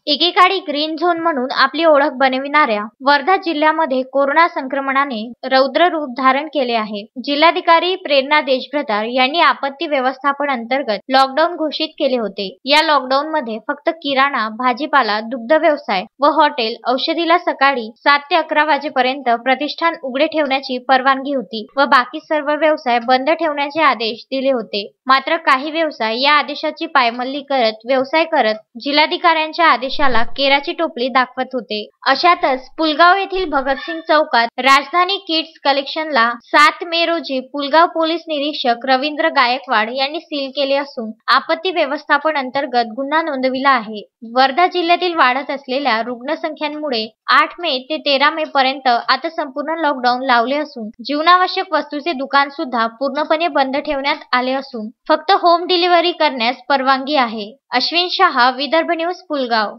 एकेकाळी green zone म्हणून आपली ओळख बनविणाऱ्या वर्धा जिल्ह्यामध्ये कोरोना संक्रमणाने रौद्र रूप धारण केले आहे। जिल्हाधिकारी प्रेरणा देशभ्रतार यांनी आपत्ती व्यवस्थापन अंतर्गत लॉकडाऊन घोषित केले होते। या लॉकडाऊन मध्ये फक्त किराणा, भाजीपाला, दुग्ध व्यवसाय व हॉटेल, औषधीला सकाळी 7 ते 11 वाजेपर्यंत प्रतिष्ठान उघडे ठेवण्याची परवानगी होती व बाकी सर्व व्यवसाय बंद ठेवण्याचे आदेश दिले होते। मात्र काही व्यवसाय या आदेशाची पायमल्ली करत व्यवसाय करत जिल्हाधिकाऱ्यांच्या आदेशाला केराची टोपली दाखवत होते। अशातच पुलगाव येथील भगतसिंग चौकात राजधानी किट्स कलेक्शनला 7 मे रोजी पुलगाव पोलीस निरीक्षक रवींद्र गायकवाड यांनी सील केले असून आपत्ती व्यवस्थापन अंतर्गत गुन्हा नोंदविला आहे। वर्धा जिल्ह्यातील वाढत असलेल्या रुग्णसंख्यांमुळे 8 मे ते 13 मे पर्यंत आता संपूर्ण लॉकडाऊन लावले असून जीवनावश्यक वस्तूचे दुकान सुद्धा पूर्णपणे बंद ठेवण्यात आले असून फक्त होम डिलिव्हरी करण्यास परवानगी आहे। अश्विन शहा, विदर्भ न्यूज, पुलगाव।